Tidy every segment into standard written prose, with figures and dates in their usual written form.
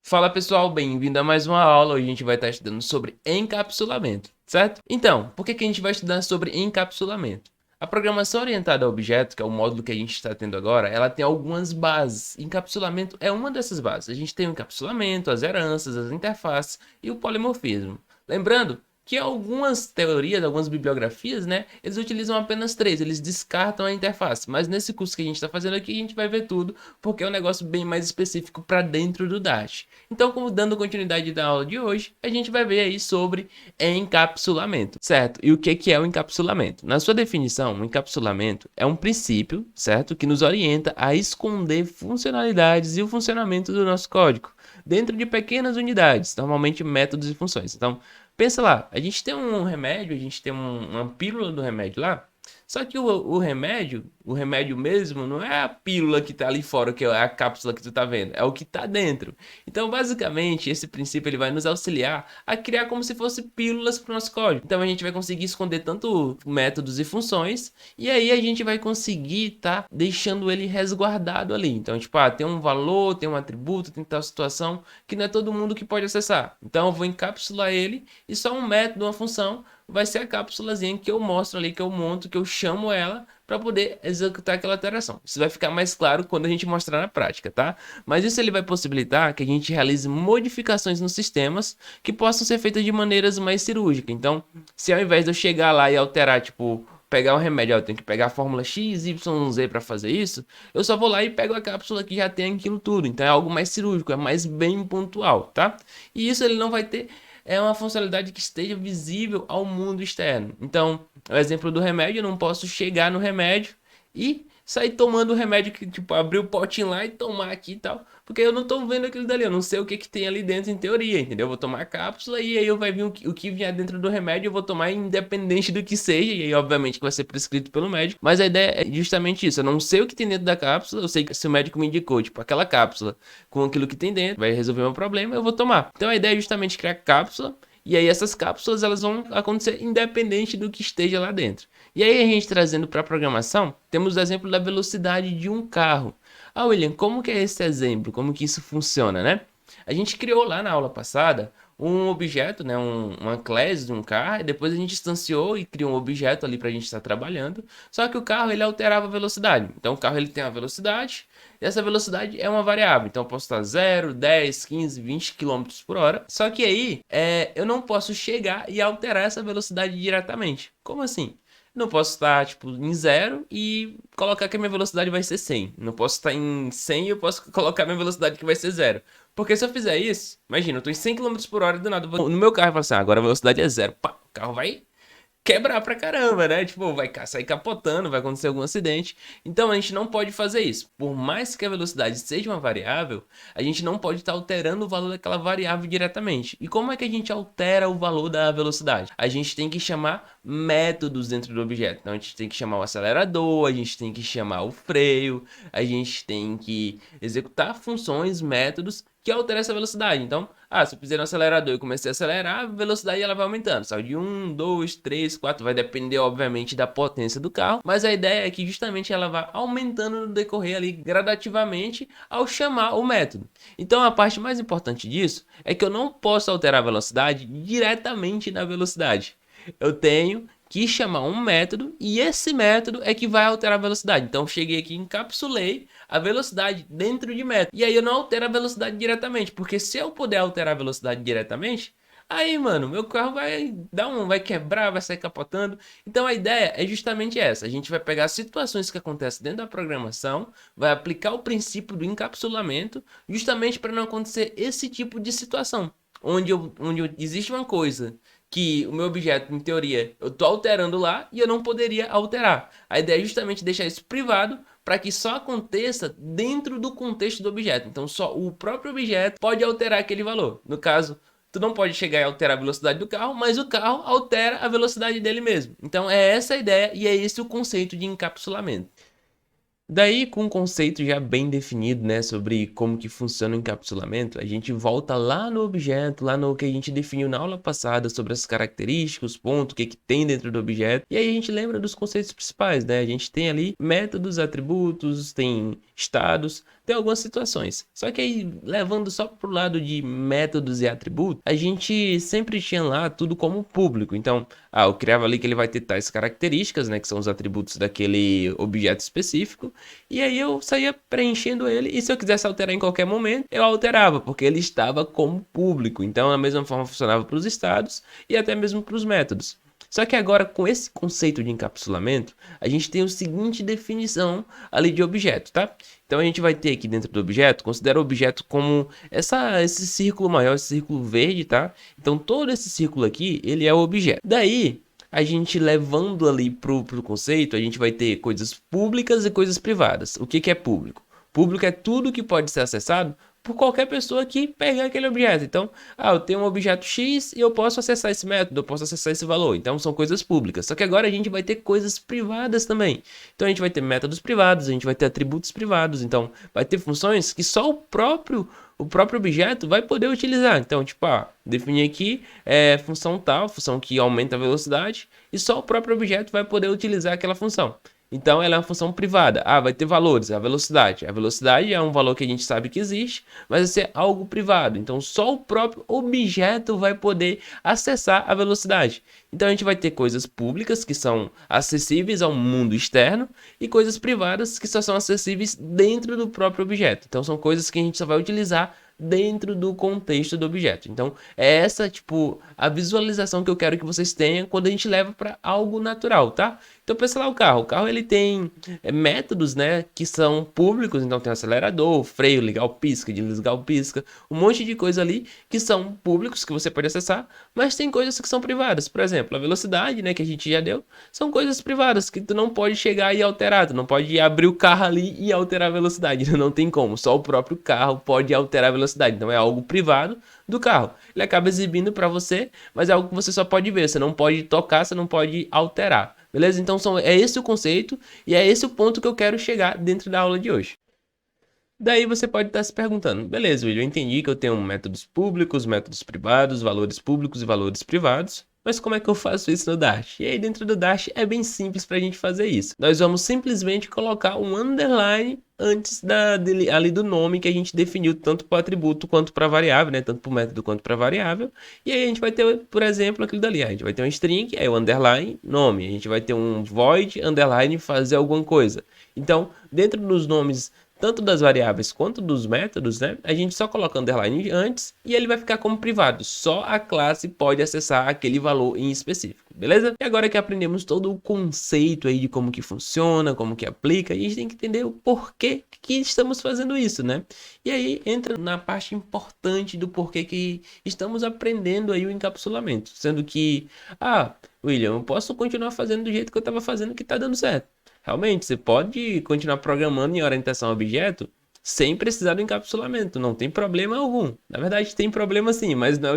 Fala pessoal, bem-vindo a mais uma aula. Hoje a gente vai estar estudando sobre encapsulamento, certo? Então, por que que a gente vai estudar sobre encapsulamento? A programação orientada a objetos, que é o módulo que a gente está tendo agora, ela tem algumas bases. Encapsulamento é uma dessas bases. A gente tem o encapsulamento, as heranças, as interfaces e o polimorfismo. Lembrando que algumas teorias, algumas bibliografias, né, eles utilizam apenas três, eles descartam a interface. Mas nesse curso que a gente está fazendo aqui, a gente vai ver tudo, porque é um negócio bem mais específico para dentro do Dash. Então, como dando continuidade da aula de hoje, a gente vai ver aí sobre encapsulamento, certo? E o que é o encapsulamento? Na sua definição, o encapsulamento é um princípio, certo? Que nos orienta a esconder funcionalidades e o funcionamento do nosso código dentro de pequenas unidades, normalmente métodos e funções. Então, pensa lá, a gente tem um remédio, a gente tem uma pílula do remédio lá, só que o remédio mesmo, não é a pílula que tá ali fora, que é a cápsula que tu tá vendo, é o que tá dentro. Então, basicamente, esse princípio ele vai nos auxiliar a criar como se fosse pílulas para o nosso código. Então, a gente vai conseguir esconder tanto métodos e funções, e aí a gente vai conseguir tá deixando ele resguardado ali. Então, tipo, tem um valor, tem um atributo, tem tal situação que não é todo mundo que pode acessar. Então, eu vou encapsular ele e só um método, uma função, vai ser a cápsulazinha que eu mostro ali, que eu monto, que eu chamo ela para poder executar aquela alteração. Isso vai ficar mais claro quando a gente mostrar na prática, tá? Mas isso ele vai possibilitar que a gente realize modificações nos sistemas que possam ser feitas de maneiras mais cirúrgicas. Então, se ao invés de eu chegar lá e alterar, tipo, pegar um remédio, eu tenho que pegar a fórmula X, Y, Z para fazer isso, eu só vou lá e pego a cápsula que já tem aquilo tudo. Então é algo mais cirúrgico, é mais bem pontual, tá? E isso ele não vai ter uma funcionalidade que esteja visível ao mundo externo. Então, o exemplo do remédio, eu não posso chegar no remédio e sair tomando o remédio que, tipo, abrir o potinho lá e tomar aqui e tal, porque eu não tô vendo aquilo dali, eu não sei o que que tem ali dentro em teoria, entendeu? Eu vou tomar a cápsula e aí eu vai vir o que vier dentro do remédio, eu vou tomar independente do que seja, e aí obviamente que vai ser prescrito pelo médico, mas a ideia é justamente isso, eu não sei o que tem dentro da cápsula, eu sei que se o médico me indicou, tipo, aquela cápsula com aquilo que tem dentro, vai resolver meu problema, eu vou tomar. Então a ideia é justamente criar cápsula, e aí essas cápsulas elas vão acontecer independente do que esteja lá dentro. E aí a gente trazendo para a programação, temos o exemplo da velocidade de um carro. William, como que é esse exemplo? Como que isso funciona, né? A gente criou lá na aula passada um objeto, né, uma classe de um carro, e depois a gente instanciou e criou um objeto ali para a gente estar trabalhando. Só que o carro ele alterava a velocidade. Então o carro ele tem a velocidade, e essa velocidade é uma variável. Então eu posso estar 0, 10, 15, 20 quilômetros por hora. Só que aí eu não posso chegar e alterar essa velocidade diretamente. Como assim? Não posso estar, tipo, em zero e colocar que a minha velocidade vai ser 100. Não posso estar em 100 e eu posso colocar a minha velocidade que vai ser zero. Porque se eu fizer isso, imagina, eu tô em 100 quilômetros por hora e do nada, no meu carro, eu falo assim, agora a velocidade é zero. Pá, o carro vai quebrar pra caramba, né? Tipo, vai sair capotando, vai acontecer algum acidente. Então a gente não pode fazer isso. Por mais que a velocidade seja uma variável, a gente não pode estar alterando o valor daquela variável diretamente. E como é que a gente altera o valor da velocidade? A gente tem que chamar métodos dentro do objeto. Então a gente tem que chamar o acelerador, a gente tem que chamar o freio, a gente tem que executar funções, métodos que alteram essa velocidade. Então, se eu fizer no acelerador e comecei a acelerar, a velocidade ela vai aumentando. Saiu de 1, 2, 3, 4, vai depender obviamente da potência do carro, mas a ideia é que justamente ela vai aumentando no decorrer ali gradativamente ao chamar o método. Então a parte mais importante disso é que eu não posso alterar a velocidade diretamente na velocidade. Eu tenho que chamar um método e esse método é que vai alterar a velocidade. Então eu cheguei aqui e encapsulei a velocidade dentro de método. E aí eu não altero a velocidade diretamente, porque se eu puder alterar a velocidade diretamente, aí, mano, meu carro vai quebrar, vai sair capotando. Então a ideia é justamente essa. A gente vai pegar situações que acontecem dentro da programação, vai aplicar o princípio do encapsulamento, justamente para não acontecer esse tipo de situação, onde existe uma coisa que o meu objeto, em teoria, eu tô alterando lá e eu não poderia alterar. A ideia é justamente deixar isso privado para que só aconteça dentro do contexto do objeto. Então, só o próprio objeto pode alterar aquele valor. No caso, tu não pode chegar e alterar a velocidade do carro, mas o carro altera a velocidade dele mesmo. Então, é essa a ideia e é esse o conceito de encapsulamento. Daí, com um conceito já bem definido, né, sobre como que funciona o encapsulamento, a gente volta lá no objeto, lá no que a gente definiu na aula passada sobre as características, os pontos, o que que tem dentro do objeto, e aí a gente lembra dos conceitos principais, né? A gente tem ali métodos, atributos, tem estados, tem algumas situações. Só que aí, levando só pro lado de métodos e atributos, a gente sempre tinha lá tudo como público. Então, eu criava ali que ele vai ter tais características, né, que são os atributos daquele objeto específico, e aí eu saía preenchendo ele, e se eu quisesse alterar em qualquer momento, eu alterava, porque ele estava como público. Então, a mesma forma funcionava para os estados e até mesmo para os métodos. Só que agora, com esse conceito de encapsulamento, a gente tem o seguinte definição ali de objeto, tá? Então, a gente vai ter aqui dentro do objeto, considera o objeto como esse círculo maior, esse círculo verde, tá? Então, todo esse círculo aqui, ele é o objeto. Daí, a gente levando ali pro conceito, a gente vai ter coisas públicas e coisas privadas. O que que é público? Público é tudo que pode ser acessado por qualquer pessoa que pegar aquele objeto. Então, eu tenho um objeto X e eu posso acessar esse método, eu posso acessar esse valor. Então, são coisas públicas. Só que agora a gente vai ter coisas privadas também. Então, a gente vai ter métodos privados, a gente vai ter atributos privados. Então, vai ter funções que só o próprio objeto vai poder utilizar. Então, tipo, definir aqui função tal, função que aumenta a velocidade, e só o próprio objeto vai poder utilizar aquela função. Então, ela é uma função privada. Vai ter valores, a velocidade. A velocidade é um valor que a gente sabe que existe, mas vai ser algo privado. Então, só o próprio objeto vai poder acessar a velocidade. Então, a gente vai ter coisas públicas que são acessíveis ao mundo externo e coisas privadas que só são acessíveis dentro do próprio objeto. Então, são coisas que a gente só vai utilizar dentro do contexto do objeto. Então, é essa, tipo, a visualização que eu quero que vocês tenham quando a gente leva para algo natural, tá? Então, pensa lá o carro. O carro, ele tem métodos, né, que são públicos. Então, tem acelerador, freio, ligar o pisca, desligar o pisca. Um monte de coisa ali que são públicos, que você pode acessar. Mas tem coisas que são privadas. Por exemplo, a velocidade, né, que a gente já deu, são coisas privadas que tu não pode chegar e alterar. Tu não pode abrir o carro ali e alterar a velocidade. Não tem como. Só o próprio carro pode alterar a velocidade. Então, é algo privado do carro. Ele acaba exibindo para você, mas é algo que você só pode ver. Você não pode tocar, você não pode alterar. Beleza? Então é esse o conceito e é esse o ponto que eu quero chegar dentro da aula de hoje. Daí você pode estar se perguntando, beleza, Will, eu entendi que eu tenho métodos públicos, métodos privados, valores públicos e valores privados, mas como é que eu faço isso no Dash? E aí dentro do Dash é bem simples para a gente fazer isso. Nós vamos simplesmente colocar um underline antes ali do nome que a gente definiu tanto para o atributo quanto para a variável, né? Tanto para o método quanto para a variável. E aí a gente vai ter, por exemplo, aquilo dali. A gente vai ter um string, aí o underline, nome. A gente vai ter um void, underline, fazer alguma coisa. Então, dentro dos nomes tanto das variáveis quanto dos métodos, né? A gente só coloca underline antes e ele vai ficar como privado. Só a classe pode acessar aquele valor em específico, beleza? E agora que aprendemos todo o conceito aí de como que funciona, como que aplica, a gente tem que entender o porquê que estamos fazendo isso, né? E aí entra na parte importante do porquê que estamos aprendendo aí o encapsulamento, sendo que, William, eu posso continuar fazendo do jeito que eu estava fazendo que está dando certo. Realmente, você pode continuar programando em orientação a objeto sem precisar do encapsulamento, não tem problema algum. Na verdade, tem problema sim, mas não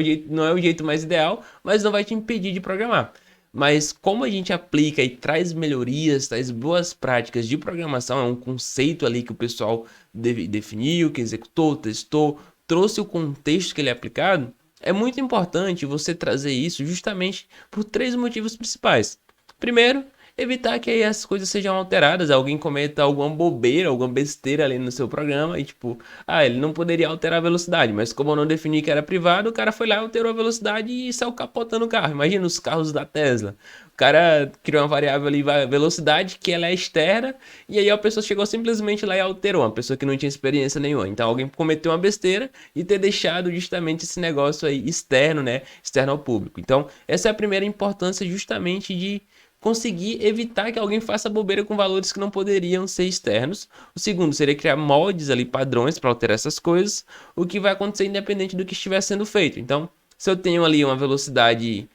é o jeito mais ideal, mas não vai te impedir de programar. Mas como a gente aplica e traz melhorias, traz boas práticas de programação, é um conceito ali que o pessoal definiu, que executou, testou, trouxe o contexto que ele é aplicado, é muito importante você trazer isso justamente por três motivos principais. Primeiro, evitar que aí as coisas sejam alteradas, alguém cometa alguma bobeira, alguma besteira ali no seu programa e tipo, ele não poderia alterar a velocidade, mas como eu não defini que era privado, o cara foi lá, alterou a velocidade e saiu capotando o carro. Imagina os carros da Tesla. O cara criou uma variável ali, velocidade, que ela é externa, e aí a pessoa chegou simplesmente lá e alterou, uma pessoa que não tinha experiência nenhuma. Então alguém cometeu uma besteira e ter deixado justamente esse negócio aí externo, né? Externo ao público. Então, essa é a primeira importância justamente de conseguir evitar que alguém faça bobeira com valores que não poderiam ser externos. O segundo seria criar moldes ali, padrões para alterar essas coisas, o que vai acontecer independente do que estiver sendo feito. Então, se eu tenho ali uma velocidade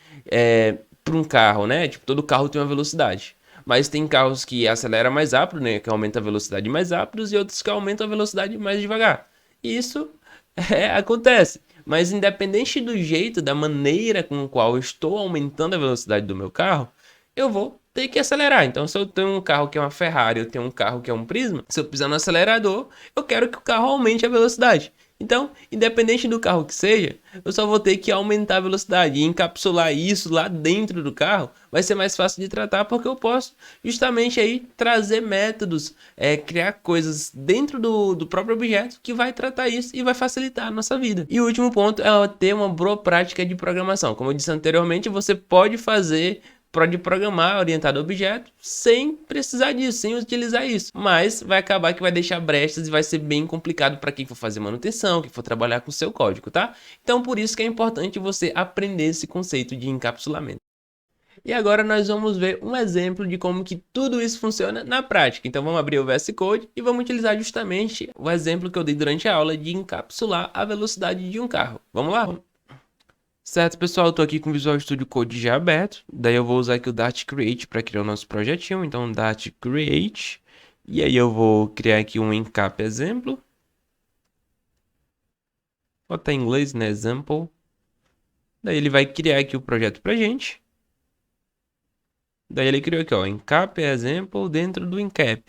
para um carro, né? Tipo, todo carro tem uma velocidade. Mas tem carros que aceleram mais rápido, né? Que aumenta a velocidade mais rápido, e outros que aumentam a velocidade mais devagar. E isso acontece. Mas independente do jeito, da maneira com a qual eu estou aumentando a velocidade do meu carro, eu vou ter que acelerar. Então, se eu tenho um carro que é uma Ferrari, eu tenho um carro que é um Prisma, se eu pisar no acelerador, eu quero que o carro aumente a velocidade. Então, independente do carro que seja, eu só vou ter que aumentar a velocidade e encapsular isso lá dentro do carro. Vai ser mais fácil de tratar porque eu posso justamente aí trazer métodos, criar coisas dentro do próprio objeto que vai tratar isso e vai facilitar a nossa vida. E o último ponto é ter uma boa prática de programação. Como eu disse anteriormente, você pode programar orientado a objeto sem precisar disso, sem utilizar isso. Mas vai acabar que vai deixar brechas e vai ser bem complicado para quem for fazer manutenção, quem for trabalhar com o seu código, tá? Então por isso que é importante você aprender esse conceito de encapsulamento. E agora nós vamos ver um exemplo de como que tudo isso funciona na prática. Então vamos abrir o VS Code e vamos utilizar justamente o exemplo que eu dei durante a aula de encapsular a velocidade de um carro. Vamos lá? Certo, pessoal, eu tô aqui com o Visual Studio Code já aberto. Daí eu vou usar aqui o Dart Create para criar o nosso projetinho. Então, Dart Create. E aí eu vou criar aqui um encap exemplo. Vou botar em inglês, né? Example. Daí ele vai criar aqui o projeto pra gente. Daí ele criou aqui, ó, encap example dentro do encap.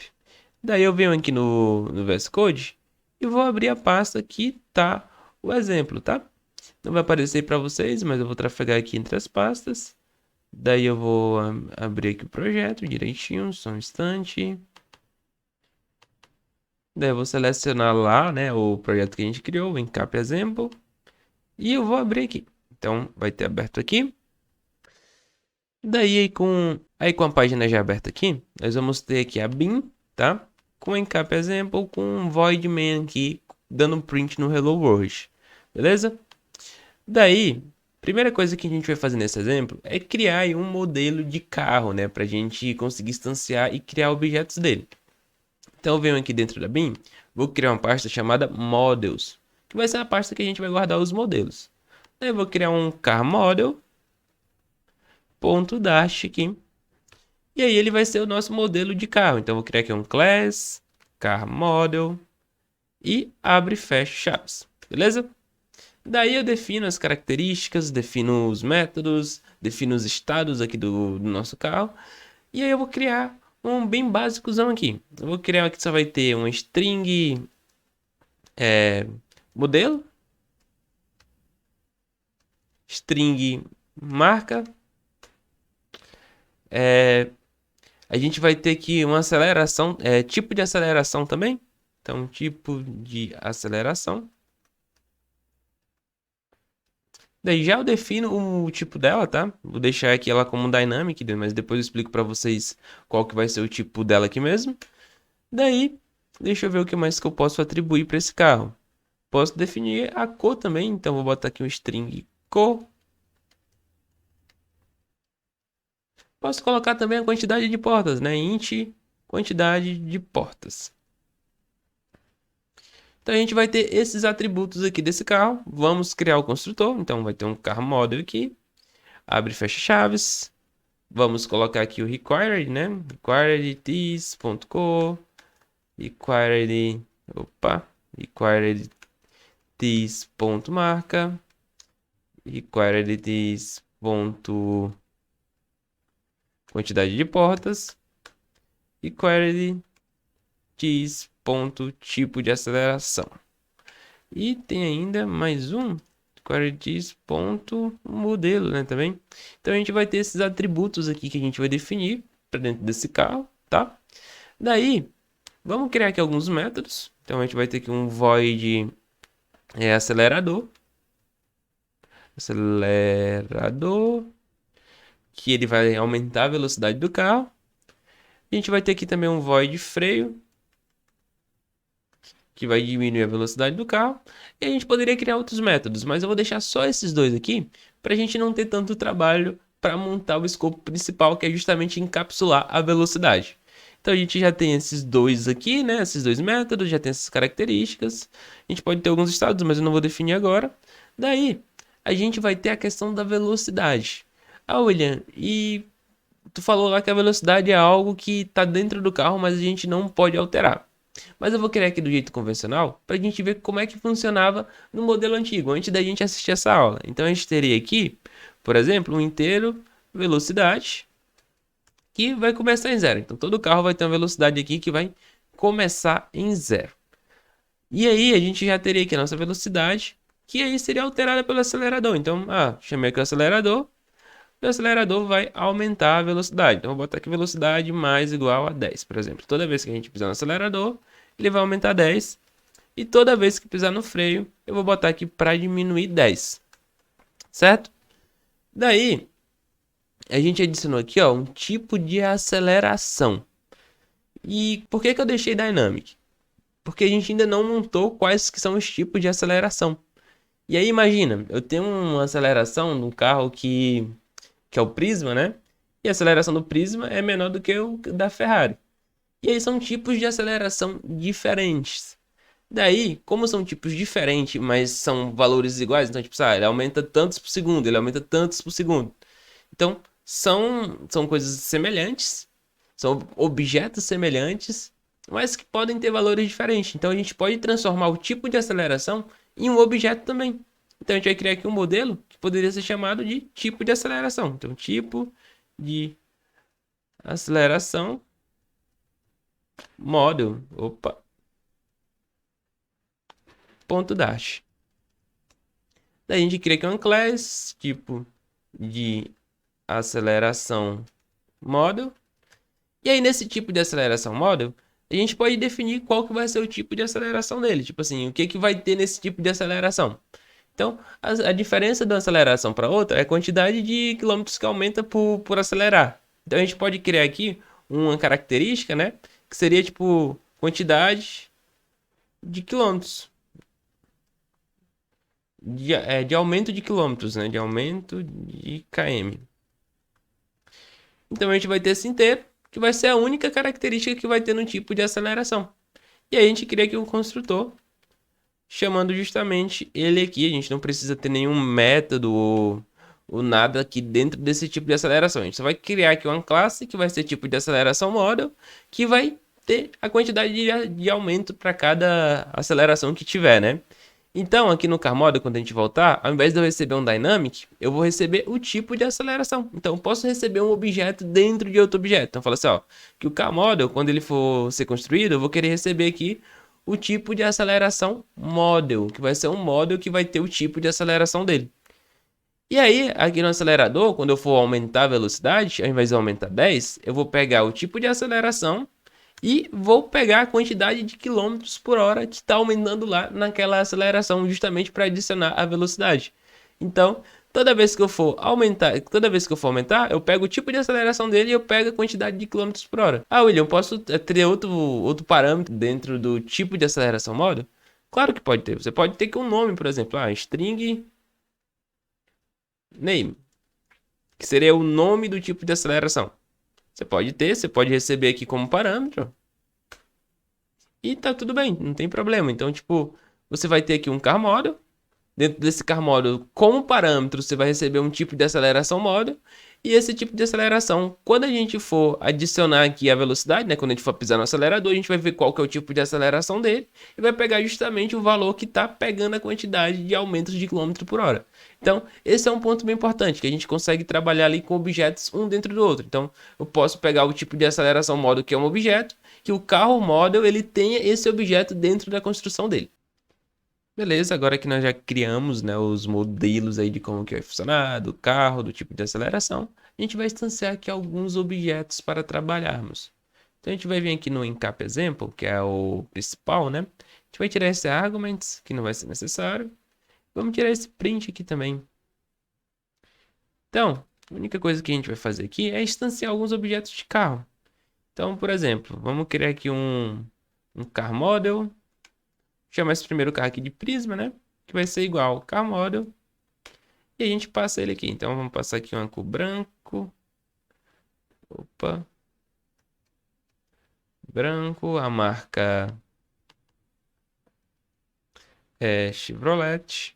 Daí eu venho aqui no VS Code e vou abrir a pasta que tá o exemplo, tá? Não vai aparecer para vocês, mas eu vou trafegar aqui entre as pastas. Daí eu vou abrir aqui o projeto direitinho, só um instante. Daí eu vou selecionar lá, né, o projeto que a gente criou, o encap example. E eu vou abrir aqui. Então vai ter aberto aqui. Daí com a página já aberta aqui, nós vamos ter aqui a bin, tá? Com encap example, com um void main aqui, dando um print no hello world. Beleza? Daí, primeira coisa que a gente vai fazer nesse exemplo é criar aí um modelo de carro, né? Pra gente conseguir instanciar e criar objetos dele. Então eu venho aqui dentro da bin, vou criar uma pasta chamada models, que vai ser a pasta que a gente vai guardar os modelos. Daí eu vou criar um car model, ponto dash aqui. E aí ele vai ser o nosso modelo de carro. Então eu vou criar aqui um class, car model e abre e fecha chaves. Beleza? Daí eu defino as características, defino os métodos, defino os estados aqui do nosso carro. E aí eu vou criar um bem básicozão aqui. Eu vou criar aqui, só vai ter uma string modelo, string marca. A gente vai ter aqui uma aceleração, tipo de aceleração também. Então, tipo de aceleração. Daí já eu defino o tipo dela, tá? Vou deixar aqui ela como dynamic, mas depois eu explico para vocês qual que vai ser o tipo dela aqui mesmo. Daí, deixa eu ver o que mais que eu posso atribuir para esse carro. Posso definir a cor também, então vou botar aqui um string cor. Posso colocar também a quantidade de portas, né? Int quantidade de portas. Então a gente vai ter esses atributos aqui desse carro. Vamos criar o construtor. Então vai ter um car model aqui. Abre e fecha chaves. Vamos colocar aqui o required, né? Required this.co. Required this.marca. Required this. Quantidade de portas. Required this. Tipo de aceleração. E tem ainda mais um modelo, né, também. Então a gente vai ter esses atributos aqui que a gente vai definir para dentro desse carro, tá? Daí, vamos criar aqui alguns métodos. Então a gente vai ter aqui um void acelerador. Que ele vai aumentar a velocidade do carro. A gente vai ter aqui também um void freio, que vai diminuir a velocidade do carro. E a gente poderia criar outros métodos, mas eu vou deixar só esses dois aqui, para a gente não ter tanto trabalho para montar o escopo principal, que é justamente encapsular a velocidade. Então a gente já tem esses dois aqui, né? Esses dois métodos, já tem essas características. A gente pode ter alguns estados, mas eu não vou definir agora. Daí, a gente vai ter a questão da velocidade. Ah, William, e tu falou lá que a velocidade é algo que está dentro do carro, mas a gente não pode alterar. Mas eu vou criar aqui do jeito convencional para a gente ver como é que funcionava no modelo antigo, antes da gente assistir essa aula. Então a gente teria aqui, por exemplo, um inteiro velocidade. que vai começar em zero. Então todo carro vai ter uma velocidade aqui que vai começar em zero. E aí a gente já teria aqui a nossa velocidade, que aí seria alterada pelo acelerador. Então, chamei aqui o acelerador vai aumentar a velocidade. Então, eu vou botar aqui velocidade mais igual a 10, por exemplo. Toda vez que a gente pisar no acelerador, ele vai aumentar 10. E toda vez que pisar no freio, eu vou botar aqui para diminuir 10. Certo? Daí, a gente adicionou aqui ó, um tipo de aceleração. E por que eu deixei Dynamic? Porque a gente ainda não montou quais que são os tipos de aceleração. E aí imagina, eu tenho uma aceleração num carro que é o Prisma, né? E a aceleração do Prisma é menor do que o da Ferrari. E aí são tipos de aceleração diferentes. Daí, como são tipos diferentes, mas são valores iguais, então tipo, ele aumenta tantos por segundo, ele aumenta tantos por segundo. Então, são coisas semelhantes, são objetos semelhantes, mas que podem ter valores diferentes. Então, a gente pode transformar o tipo de aceleração em um objeto também. Então, a gente vai criar aqui um modelo que poderia ser chamado de tipo de aceleração. Então, tipo de aceleração model, ponto dash. Daí a gente cria aqui uma class, tipo de aceleração model. E aí, nesse tipo de aceleração model, a gente pode definir qual que vai ser o tipo de aceleração dele. Tipo assim, o que que vai ter nesse tipo de aceleração. Então, a diferença de uma aceleração para outra é a quantidade de quilômetros que aumenta por acelerar. Então, a gente pode criar aqui uma característica, né? Que seria, tipo, quantidade de quilômetros. De aumento de quilômetros, né? De aumento de km. Então, a gente vai ter esse inteiro, que vai ser a única característica que vai ter no tipo de aceleração. E aí a gente cria aqui um construtor, chamando justamente ele aqui. A gente não precisa ter nenhum método ou nada aqui dentro desse tipo de aceleração. A gente só vai criar aqui uma classe que vai ser tipo de aceleração model, que vai ter a quantidade de aumento para cada aceleração que tiver, né? Então, aqui no car model, quando a gente voltar, ao invés de eu receber um dynamic, eu vou receber o tipo de aceleração. Então, eu posso receber um objeto dentro de outro objeto. Então, fala assim, ó, que o car model, quando ele for ser construído, eu vou querer receber aqui o tipo de aceleração model, que vai ser um model que vai ter o tipo de aceleração dele. E aí, aqui no acelerador, quando eu for aumentar a velocidade, ao invés de aumentar 10, eu vou pegar o tipo de aceleração e vou pegar a quantidade de quilômetros por hora que está aumentando lá naquela aceleração, justamente para adicionar a velocidade. Então, toda vez que eu for aumentar, eu pego o tipo de aceleração dele e eu pego a quantidade de quilômetros por hora. Ah, William, posso ter outro parâmetro dentro do tipo de aceleração model? Claro que pode ter. Você pode ter que um nome, por exemplo, string name, que seria o nome do tipo de aceleração. Você pode receber aqui como parâmetro. E tá tudo bem, não tem problema. Então, tipo, você vai ter aqui um car model. Dentro desse car model, como parâmetro, você vai receber um tipo de aceleração model. E esse tipo de aceleração, quando a gente for adicionar aqui a velocidade, né? Quando a gente for pisar no acelerador, a gente vai ver qual que é o tipo de aceleração dele. E vai pegar justamente o valor que está pegando a quantidade de aumentos de quilômetro por hora. Então, esse é um ponto bem importante, que a gente consegue trabalhar ali com objetos um dentro do outro. Então, eu posso pegar o tipo de aceleração model, que é um objeto, que o carro model ele tenha esse objeto dentro da construção dele. Beleza, agora que nós já criamos, né, os modelos aí de como que vai funcionar, do carro, do tipo de aceleração, a gente vai instanciar aqui alguns objetos para trabalharmos. Então a gente vai vir aqui no encap example, que é o principal, né? A gente vai tirar esse arguments, que não vai ser necessário. Vamos tirar esse print aqui também. Então, a única coisa que a gente vai fazer aqui é instanciar alguns objetos de carro. Então, por exemplo, vamos criar aqui um car model. Chamar esse primeiro carro aqui de Prisma, né? Que vai ser igual car model. E a gente passa ele aqui. Então, vamos passar aqui uma cor branco. Opa. Branco. A marca é Chevrolet.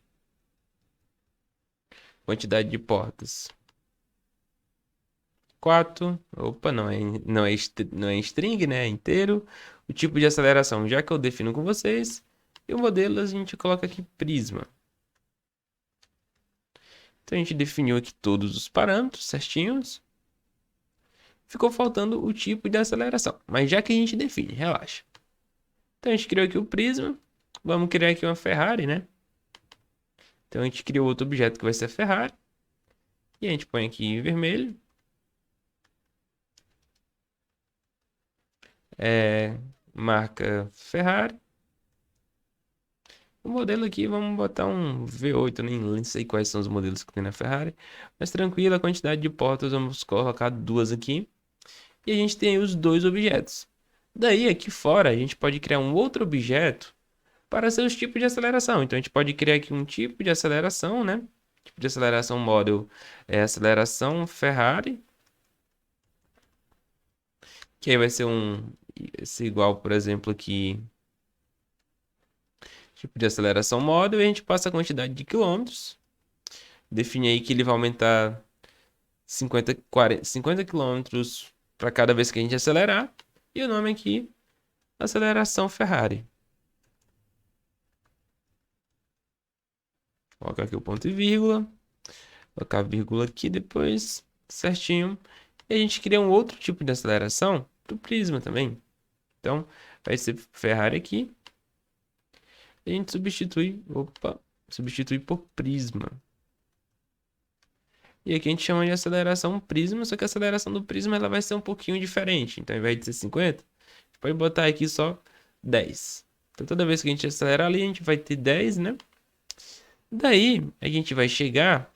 Quantidade de portas. 4. Opa, não é string, né? É inteiro. O tipo de aceleração, já que eu defino com vocês. E o modelo a gente coloca aqui Prisma. Então, a gente definiu aqui todos os parâmetros certinhos. ficou faltando o tipo de aceleração. Mas já que a gente define, relaxa. Então a gente criou aqui o prisma. Vamos criar aqui uma Ferrari, né? Então a gente criou outro objeto que vai ser a Ferrari. E a gente põe aqui em vermelho. Marca Ferrari. O modelo aqui, vamos botar um V8, nem sei quais são os modelos que tem na Ferrari. Mas tranquilo, a quantidade de portas, vamos colocar duas aqui. E a gente tem os dois objetos. Daí, aqui fora, a gente pode criar um outro objeto para seus tipos de aceleração. Então, a gente pode criar aqui um tipo de aceleração, né? Tipo de aceleração model é aceleração Ferrari. Que aí vai ser esse igual, por exemplo, aqui. Tipo de aceleração model. E a gente passa a quantidade de quilômetros. Define aí que ele vai aumentar 50 quilômetros para cada vez que a gente acelerar. E o nome aqui, aceleração Ferrari. Colocar aqui o ponto e vírgula. Colocar a vírgula aqui depois, certinho. E a gente cria um outro tipo de aceleração do prisma também. Então, vai ser Ferrari aqui. E a gente substitui por prisma. E aqui a gente chama de aceleração prisma, só que a aceleração do prisma ela vai ser um pouquinho diferente. Então, ao invés de ser 50, a gente pode botar aqui só 10. Então, toda vez que a gente acelerar ali, a gente vai ter 10, né? Daí, a gente vai chegar...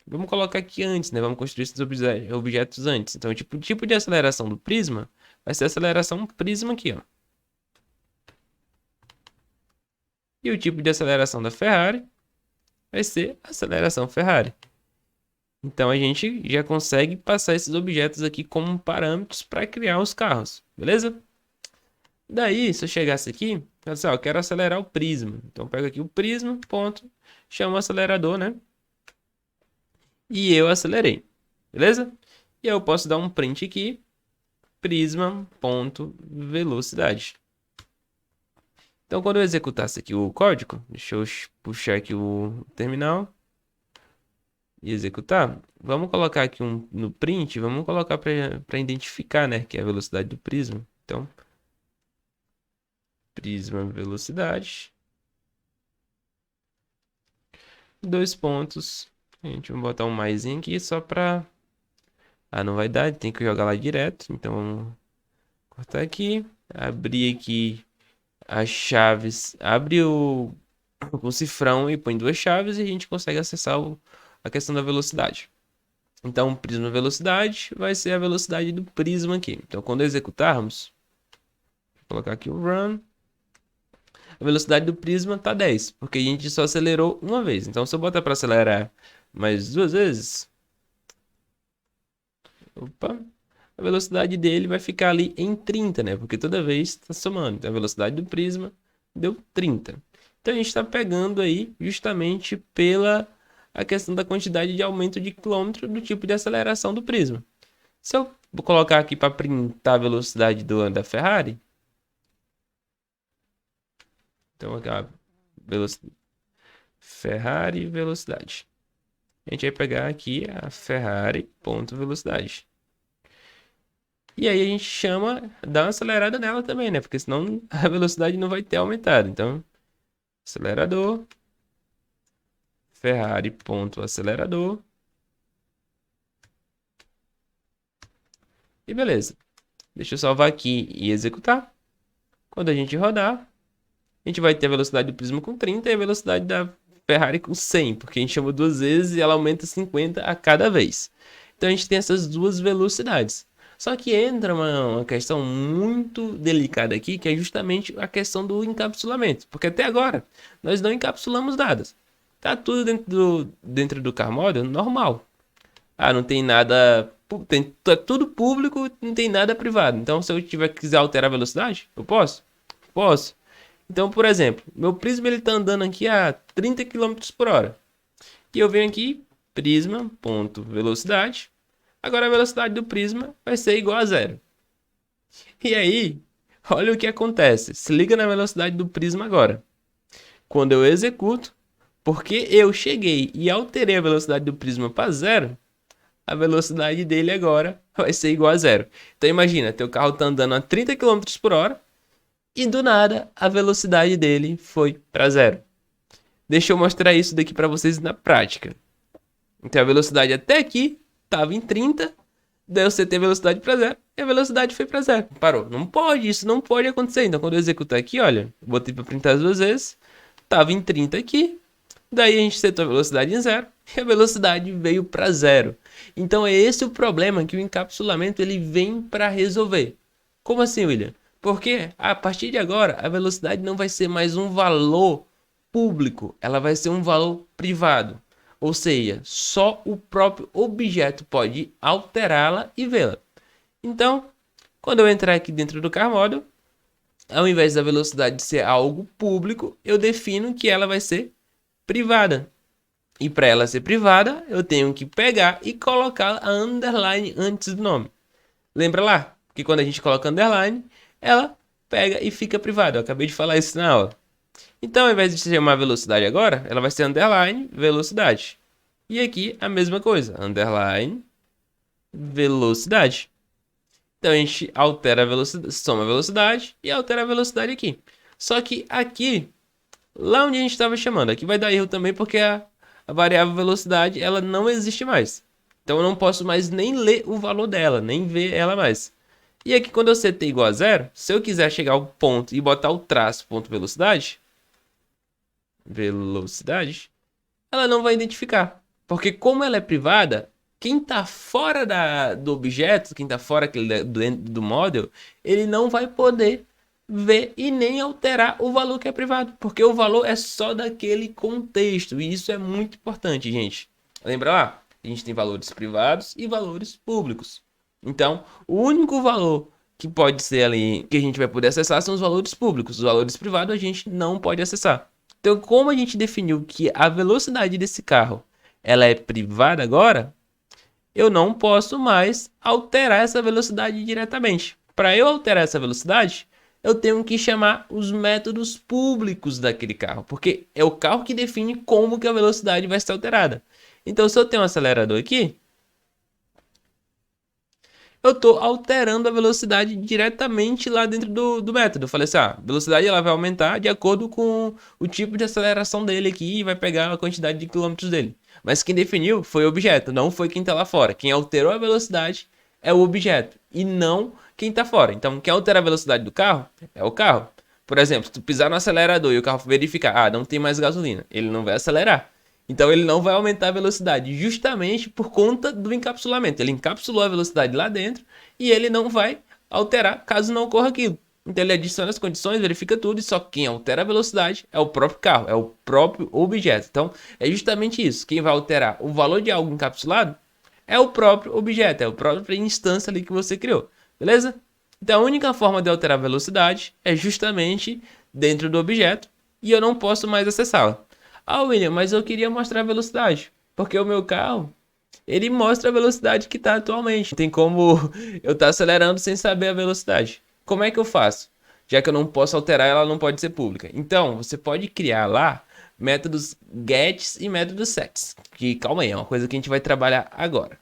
Vamos colocar aqui antes, né? Vamos construir esses objetos antes. Então, o tipo de aceleração do prisma vai ser a aceleração prisma aqui, ó. E o tipo de aceleração da Ferrari vai ser a aceleração Ferrari. Então, a gente já consegue passar esses objetos aqui como parâmetros para criar os carros, beleza? Daí, se eu chegasse aqui, pessoal, eu quero acelerar o prisma. Então, eu pego aqui o prisma, ponto, chamo o acelerador, né? E eu acelerei, beleza? E eu posso dar um print aqui, prisma.velocidade. Então, quando eu executasse aqui o código, deixa eu puxar aqui o terminal e executar. Vamos colocar aqui no print, vamos colocar para identificar, né, que é a velocidade do prisma. Então, prisma velocidade. 2 pontos. A gente vai botar um maisinho aqui só para... Ah, não vai dar, tem que jogar lá direto. Então, vamos cortar aqui. Abrir aqui as chaves. Abre o cifrão e põe duas chaves e a gente consegue acessar a questão da velocidade. Então, prisma velocidade vai ser a velocidade do prisma aqui. Então, quando executarmos, vou colocar aqui o run. A velocidade do prisma tá 10, porque a gente só acelerou uma vez. Então, se eu botar para acelerar mais duas vezes, opa, a velocidade dele vai ficar ali em 30, né? Porque toda vez está somando. Então, a velocidade do prisma deu 30. Então, a gente está pegando aí justamente pela a questão da quantidade de aumento de quilômetro do tipo de aceleração do prisma. Se eu colocar aqui para printar a velocidade da Ferrari, então aqui a Ferrari velocidade. A gente vai pegar aqui a Ferrari.velocidade. E aí a gente chama, dá uma acelerada nela também, né? Porque senão a velocidade não vai ter aumentado. Então, acelerador, Ferrari.acelerador. E beleza. Deixa eu salvar aqui e executar. Quando a gente rodar, a gente vai ter a velocidade do prisma com 30 e a velocidade da Ferrari com 100, porque a gente chama duas vezes e ela aumenta 50 a cada vez. Então a gente tem essas duas velocidades. Só que entra uma questão muito delicada aqui, que é justamente a questão do encapsulamento. Porque até agora, nós não encapsulamos dados. Tá tudo dentro do car model normal. Ah, não tem nada... é tudo público, não tem nada privado. Então, se eu quiser alterar a velocidade, eu posso? Posso. Então, por exemplo, meu prisma ele tá andando aqui a 30 km por hora. E eu venho aqui, prisma.velocidade. Agora a velocidade do prisma vai ser igual a zero. E aí, olha o que acontece. Se liga na velocidade do prisma agora. Quando eu executo, porque eu cheguei e alterei a velocidade do prisma para zero, a velocidade dele agora vai ser igual a zero. Então imagina, teu carro tá andando a 30 quilômetros por hora e do nada a velocidade dele foi para zero. Deixa eu mostrar isso daqui para vocês na prática. Então a velocidade até aqui estava em 30, daí você tem a velocidade para zero e a velocidade foi para zero. Parou. Não pode, isso não pode acontecer. Então quando eu executar aqui, olha, botei para printar as duas vezes, estava em 30 aqui, daí a gente setou a velocidade em zero e a velocidade veio para zero. Então é esse o problema que o encapsulamento ele vem para resolver. Como assim, William? Porque a partir de agora a velocidade não vai ser mais um valor público, ela vai ser um valor privado. Ou seja, só o próprio objeto pode alterá-la e vê-la. Então, quando eu entrar aqui dentro do car model, ao invés da velocidade ser algo público, eu defino que ela vai ser privada. E para ela ser privada, eu tenho que pegar e colocar a underline antes do nome. Lembra lá que quando a gente coloca underline, ela pega e fica privada. Eu acabei de falar isso na aula. Então, ao invés de chamar velocidade agora, ela vai ser underline velocidade. E aqui a mesma coisa, underline velocidade. Então a gente altera a velocidade, soma a velocidade e altera a velocidade aqui. Só que aqui, lá onde a gente estava chamando, aqui vai dar erro também porque a variável velocidade ela não existe mais. Então eu não posso mais nem ler o valor dela, nem ver ela mais. E aqui quando eu setei igual a zero, se eu quiser chegar ao ponto e botar o traço ponto velocidade, ela não vai identificar. Porque como ela é privada, quem está fora do objeto, quem está fora do model, ele não vai poder ver e nem alterar o valor que é privado. Porque o valor é só daquele contexto. E isso é muito importante, gente. Lembra lá? A gente tem valores privados e valores públicos. Então, o único valor que pode ser ali, que a gente vai poder acessar são os valores públicos. Os valores privados a gente não pode acessar. Então, como a gente definiu que a velocidade desse carro ela é privada agora, eu não posso mais alterar essa velocidade diretamente. Para eu alterar essa velocidade, eu tenho que chamar os métodos públicos daquele carro, porque é o carro que define como que a velocidade vai ser alterada. Então, se eu tenho um acelerador aqui, eu estou alterando a velocidade diretamente lá dentro do método. Eu falei assim, a velocidade ela vai aumentar de acordo com o tipo de aceleração dele aqui e vai pegar a quantidade de quilômetros dele. Mas quem definiu foi o objeto, não foi quem está lá fora. Quem alterou a velocidade é o objeto e não quem está fora. Então, quem altera a velocidade do carro é o carro. Por exemplo, se tu pisar no acelerador e o carro verificar, não tem mais gasolina, ele não vai acelerar. Então ele não vai aumentar a velocidade justamente por conta do encapsulamento. Ele encapsulou a velocidade lá dentro e ele não vai alterar caso não ocorra aquilo. Então ele adiciona as condições, verifica tudo e só quem altera a velocidade é o próprio carro, é o próprio objeto. Então é justamente isso. Quem vai alterar o valor de algo encapsulado é o próprio objeto, é a própria instância ali que você criou. Beleza? Então a única forma de alterar a velocidade é justamente dentro do objeto e eu não posso mais acessá-la. William, mas eu queria mostrar a velocidade, porque o meu carro, ele mostra a velocidade que está atualmente. Não tem como eu estar acelerando sem saber a velocidade. Como é que eu faço? Já que eu não posso alterar, ela não pode ser pública. Então, você pode criar lá métodos gets e métodos sets. Que, calma aí, é uma coisa que a gente vai trabalhar agora.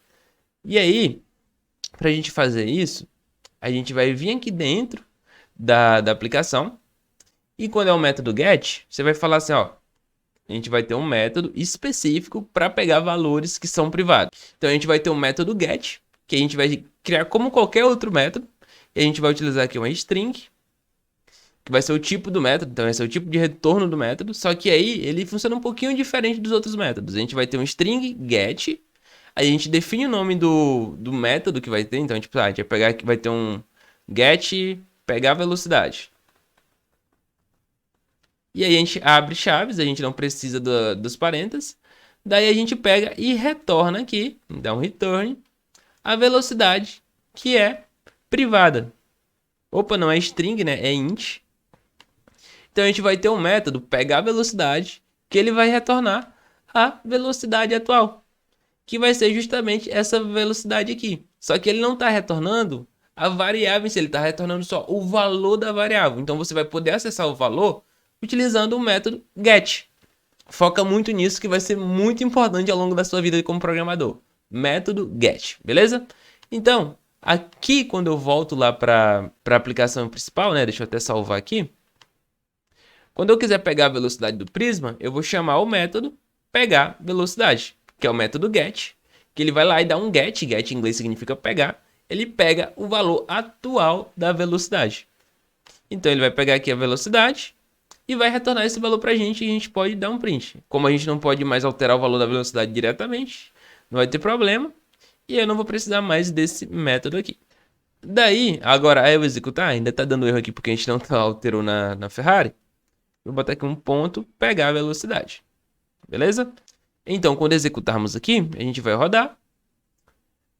E aí, para a gente fazer isso, a gente vai vir aqui dentro da aplicação. E quando é o método get, você vai falar assim, a gente vai ter um método específico para pegar valores que são privados. Então a gente vai ter um método get, que a gente vai criar como qualquer outro método. E a gente vai utilizar aqui uma string, que vai ser o tipo do método, então vai ser o tipo de retorno do método. Só que aí ele funciona um pouquinho diferente dos outros métodos. A gente vai ter um string get, aí a gente define o nome do método que vai ter. Então a gente vai pegar aqui, vai ter um get pegar velocidade. E aí a gente abre chaves, a gente não precisa dos parênteses. Daí a gente pega e retorna aqui, dá um return, a velocidade que é privada. Opa, não é string, né? É int. Então a gente vai ter um método pegar a velocidade, que ele vai retornar a velocidade atual, que vai ser justamente essa velocidade aqui. Só que ele não está retornando a variável em si, ele está retornando só o valor da variável. Então você vai poder acessar o valor utilizando o método get. Foca muito nisso que vai ser muito importante ao longo da sua vida como programador. método get, beleza? Então, aqui quando eu volto lá para a aplicação principal, né? Deixa eu até salvar aqui. Quando eu quiser pegar a velocidade do prisma, eu vou chamar o método pegar velocidade, que é o método get, que ele vai lá e dá um get, get em inglês significa pegar, ele pega o valor atual da velocidade. Então ele vai pegar aqui a velocidade e vai retornar esse valor para a gente e a gente pode dar um print. Como a gente não pode mais alterar o valor da velocidade diretamente, não vai ter problema e eu não vou precisar mais desse método aqui. Daí, agora eu vou executar, ainda está dando erro aqui porque a gente não alterou na Ferrari. Vou botar aqui um ponto, pegar a velocidade. Beleza? Então, quando executarmos aqui, a gente vai rodar.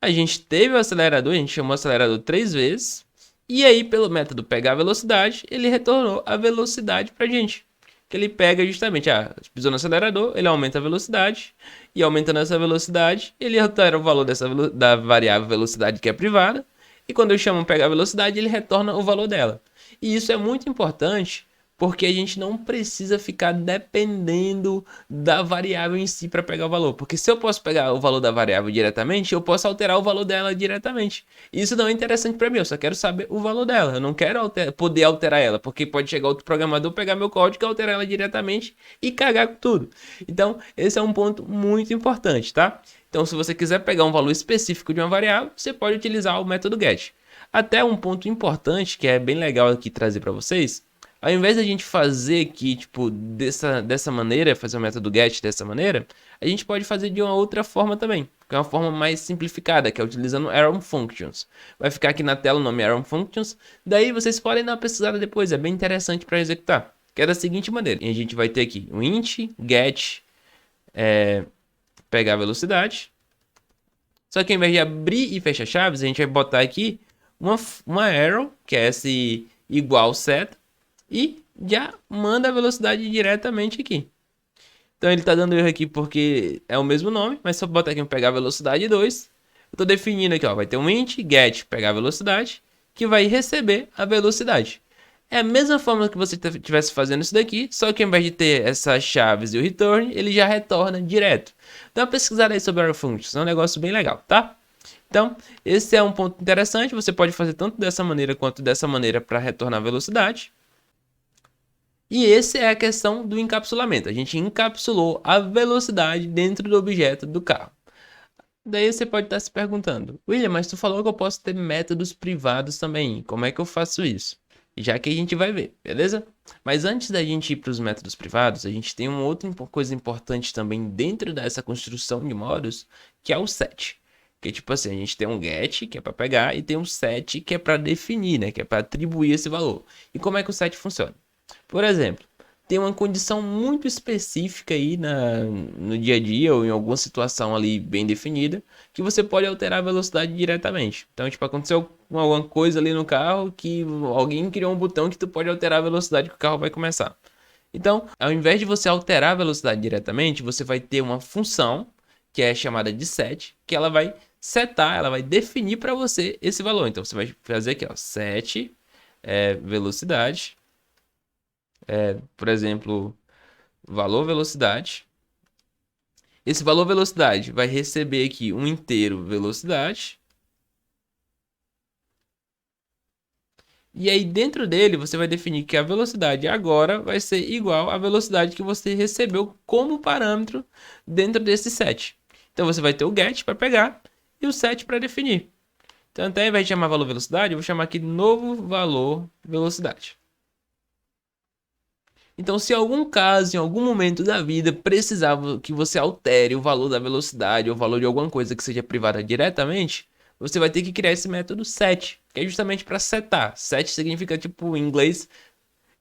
A gente teve o acelerador, a gente chamou o acelerador 3 vezes. E aí, pelo método pegar a velocidade, ele retornou a velocidade pra gente. Que ele pega justamente, pisou no acelerador, ele aumenta a velocidade. E aumentando essa velocidade, ele altera o valor da variável velocidade que é privada. E quando eu chamo pegar a velocidade, ele retorna o valor dela. E isso é muito importante, porque a gente não precisa ficar dependendo da variável em si para pegar o valor. Porque se eu posso pegar o valor da variável diretamente, eu posso alterar o valor dela diretamente. Isso não é interessante para mim, eu só quero saber o valor dela. Eu não quero poder alterar ela, porque pode chegar outro programador, pegar meu código, alterar ela diretamente e cagar com tudo. Então, esse é um ponto muito importante, tá? Então, se você quiser pegar um valor específico de uma variável, você pode utilizar o método get. Até um ponto importante que é bem legal aqui trazer para vocês. Ao invés da gente fazer aqui, tipo, dessa maneira, fazer o método get dessa maneira, a gente pode fazer de uma outra forma também, que é uma forma mais simplificada, que é utilizando arrow functions. Vai ficar aqui na tela o nome arrow functions, daí vocês podem dar uma pesquisada depois, é bem interessante para executar. Que é da seguinte maneira, e a gente vai ter aqui um int get pegar a velocidade. Só que ao invés de abrir e fechar chaves, a gente vai botar aqui uma arrow, que é esse igual set, e já manda a velocidade diretamente aqui. Então ele está dando erro aqui porque é o mesmo nome, mas se eu botar aqui um pegar velocidade 2, eu estou definindo aqui, ó, vai ter um int get pegar velocidade, que vai receber a velocidade. É a mesma forma que você estivesse fazendo isso daqui, só que ao invés de ter essas chaves e o return, ele já retorna direto. Dá uma pesquisada aí sobre arrow functions, é um negócio bem legal, tá? Então, esse é um ponto interessante, você pode fazer tanto dessa maneira quanto dessa maneira para retornar velocidade. E essa é a questão do encapsulamento. A gente encapsulou a velocidade dentro do objeto do carro. Daí você pode estar se perguntando, William, mas tu falou que eu posso ter métodos privados também. Como é que eu faço isso? Já que a gente vai ver, beleza? Mas antes da gente ir para os métodos privados, a gente tem uma outra coisa importante também dentro dessa construção de modos, que é o set. Que tipo assim, a gente tem um get, que é para pegar, e tem um set, que é para definir, né? Que é para atribuir esse valor. E como é que o set funciona? Por exemplo, tem uma condição muito específica aí no dia a dia ou em alguma situação ali bem definida que você pode alterar a velocidade diretamente. Então, tipo, aconteceu alguma coisa ali no carro que alguém criou um botão que tu pode alterar a velocidade que o carro vai começar. Então, ao invés de você alterar a velocidade diretamente, você vai ter uma função que é chamada de set, que ela vai setar, ela vai definir para você esse valor. Então, você vai fazer aqui, ó, set velocidade. Por exemplo, valor velocidade. Esse valor velocidade vai receber aqui um inteiro velocidade. E aí dentro dele você vai definir que a velocidade agora vai ser igual à velocidade que você recebeu como parâmetro dentro desse set. Então você vai ter o get para pegar e o set para definir. Então até ao invés de chamar valor velocidade, eu vou chamar aqui de novo valor velocidade. Então, se em algum caso, em algum momento da vida, precisava que você altere o valor da velocidade ou o valor de alguma coisa que seja privada diretamente, você vai ter que criar esse método set, que é justamente para setar. Set significa, tipo, em inglês,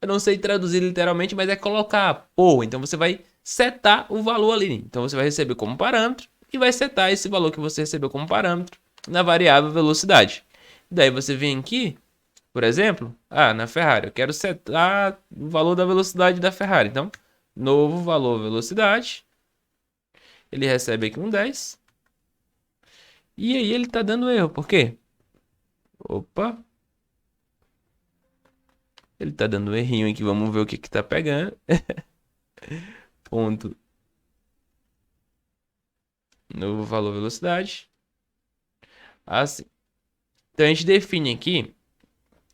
eu não sei traduzir literalmente, mas é colocar, pô. Então, você vai setar o valor ali. Então, você vai receber como parâmetro e vai setar esse valor que você recebeu como parâmetro na variável velocidade. Daí, você vem aqui. Por exemplo, na Ferrari, eu quero setar o valor da velocidade da Ferrari. Então, novo valor velocidade. Ele recebe aqui um 10. E aí ele está dando erro. Por quê? Opa. Ele está dando um errinho aqui. Vamos ver o que está pegando. Ponto. Novo valor velocidade. Assim. Então a gente define aqui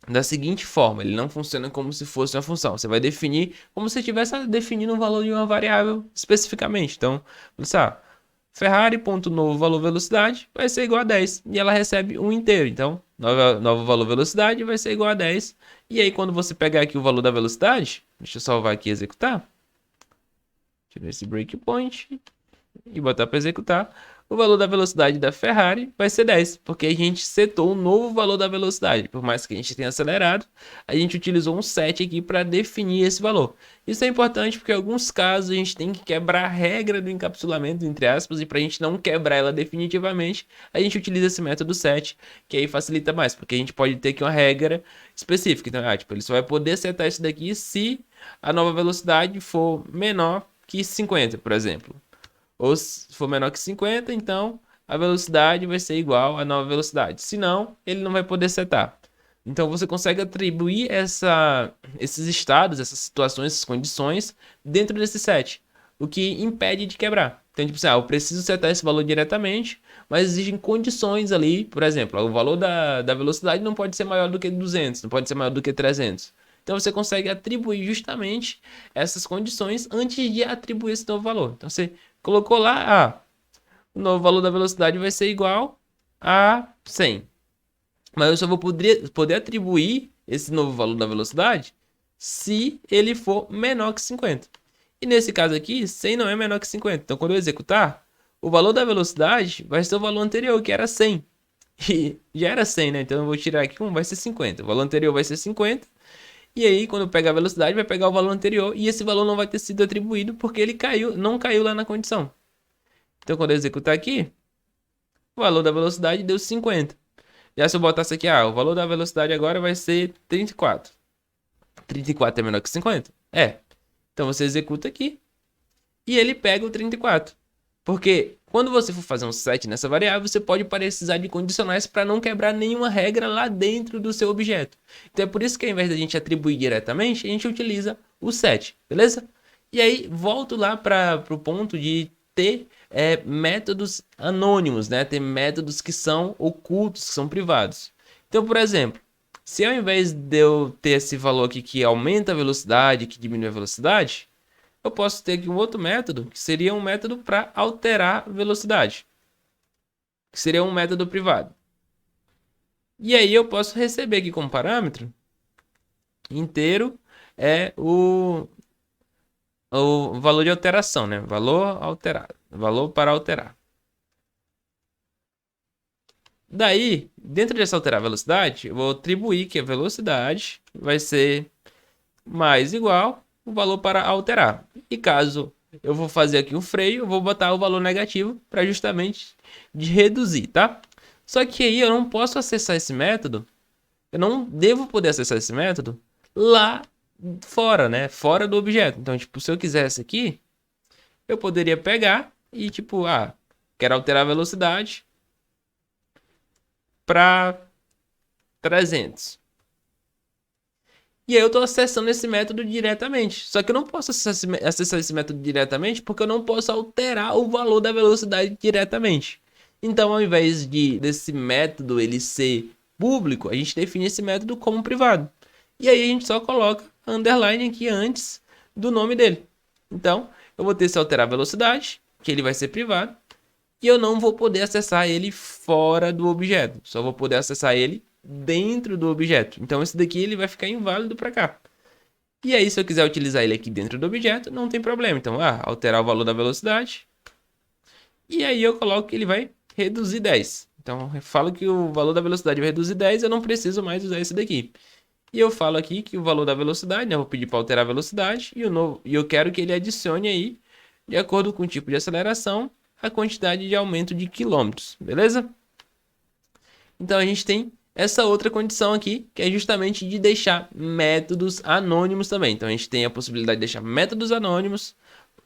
da seguinte forma, ele não funciona como se fosse uma função. Você vai definir como se estivesse definindo um valor de uma variável especificamente. Então, Ferrari.novo valor velocidade vai ser igual a 10 e ela recebe um inteiro. Então, novo valor velocidade vai ser igual a 10. E aí, quando você pegar aqui o valor da velocidade, deixa eu salvar aqui e executar. Tirar esse breakpoint e botar para executar. O valor da velocidade da Ferrari vai ser 10, porque a gente setou um novo valor da velocidade. Por mais que a gente tenha acelerado, a gente utilizou um set aqui para definir esse valor. Isso é importante porque em alguns casos a gente tem que quebrar a regra do encapsulamento, entre aspas, e para a gente não quebrar ela definitivamente, a gente utiliza esse método set, que aí facilita mais, porque a gente pode ter aqui uma regra específica. Então, tipo, ele só vai poder setar isso daqui se a nova velocidade for menor que 50, por exemplo. Ou se for menor que 50, então a velocidade vai ser igual à nova velocidade. Se não, ele não vai poder setar. Então você consegue atribuir esses estados, essas situações, essas condições dentro desse set. O que impede de quebrar. Então, tipo assim, eu preciso setar esse valor diretamente, mas existem condições ali. Por exemplo, o valor da velocidade não pode ser maior do que 200, não pode ser maior do que 300. Então você consegue atribuir justamente essas condições antes de atribuir esse novo valor. Então você colocou lá, o novo valor da velocidade vai ser igual a 100. Mas eu só vou poder atribuir esse novo valor da velocidade se ele for menor que 50. E nesse caso aqui, 100 não é menor que 50. Então quando eu executar, o valor da velocidade vai ser o valor anterior, que era 100. E já era 100, né? Então eu vou tirar aqui vai ser 50. O valor anterior vai ser 50. E aí, quando eu pegar a velocidade, vai pegar o valor anterior e esse valor não vai ter sido atribuído porque ele não caiu lá na condição. Então, quando eu executar aqui, o valor da velocidade deu 50. Já se eu botasse aqui, o valor da velocidade agora vai ser 34. 34 é menor que 50? É. Então, você executa aqui e ele pega o 34. Porque quando você for fazer um set nessa variável, você pode precisar de condicionais para não quebrar nenhuma regra lá dentro do seu objeto. Então é por isso que ao invés da gente atribuir diretamente, a gente utiliza o set, beleza? E aí volto lá para o ponto de ter métodos anônimos, né? Ter métodos que são ocultos, que são privados. Então, por exemplo, se ao invés de eu ter esse valor aqui que aumenta a velocidade, que diminui a velocidade, eu posso ter aqui um outro método, que seria um método para alterar a velocidade, que seria um método privado. E aí eu posso receber aqui como parâmetro inteiro o valor de alteração, né? Valor alterado, valor para alterar. Daí, dentro dessa alterar velocidade, eu vou atribuir que a velocidade vai ser mais igual o valor para alterar. E caso eu vou fazer aqui um freio, eu vou botar o valor negativo para justamente de reduzir, tá? Só que aí eu não posso acessar esse método, eu não devo poder acessar esse método lá fora, né? Fora do objeto. Então, tipo, se eu quisesse aqui, eu poderia pegar e tipo, quero alterar a velocidade para 300. E aí eu estou acessando esse método diretamente. Só que eu não posso acessar esse método diretamente porque eu não posso alterar o valor da velocidade diretamente. Então, ao invés desse método ele ser público, a gente define esse método como privado. E aí a gente só coloca underline aqui antes do nome dele. Então, eu vou ter esse alterar a velocidade, que ele vai ser privado. E eu não vou poder acessar ele fora do objeto. Só vou poder acessar ele dentro do objeto. Então esse daqui ele vai ficar inválido para cá. E aí se eu quiser utilizar ele aqui dentro do objeto, não tem problema. Então, alterar o valor da velocidade. E aí eu coloco que ele vai reduzir 10. Então eu falo que o valor da velocidade vai reduzir 10, eu não preciso mais usar esse daqui. E eu falo aqui que o valor da velocidade, né, eu vou pedir para alterar a velocidade e eu quero que ele adicione aí, de acordo com o tipo de aceleração, a quantidade de aumento de quilômetros, beleza? Então a gente tem essa outra condição aqui, que é justamente de deixar métodos anônimos também. Então a gente tem a possibilidade de deixar métodos anônimos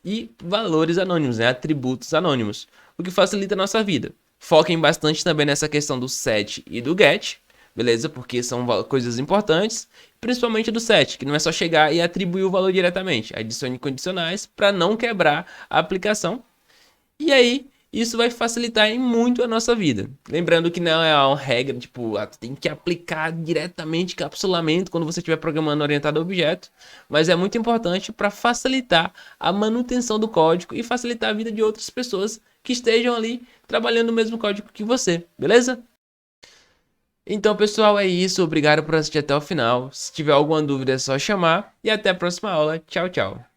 e valores anônimos, né? Atributos anônimos, o que facilita a nossa vida. Foquem bastante também nessa questão do set e do get, beleza? Porque são coisas importantes, principalmente do set, que não é só chegar e atribuir o valor diretamente. Adicione condicionais para não quebrar a aplicação. E aí, Isso vai facilitar em muito a nossa vida. Lembrando que não é uma regra, tipo, tu tem que aplicar diretamente encapsulamento quando você estiver programando orientado a objeto, mas é muito importante para facilitar a manutenção do código e facilitar a vida de outras pessoas que estejam ali trabalhando no mesmo código que você, beleza? Então, pessoal, é isso. Obrigado por assistir até o final. Se tiver alguma dúvida, é só chamar. E até a próxima aula. Tchau, tchau.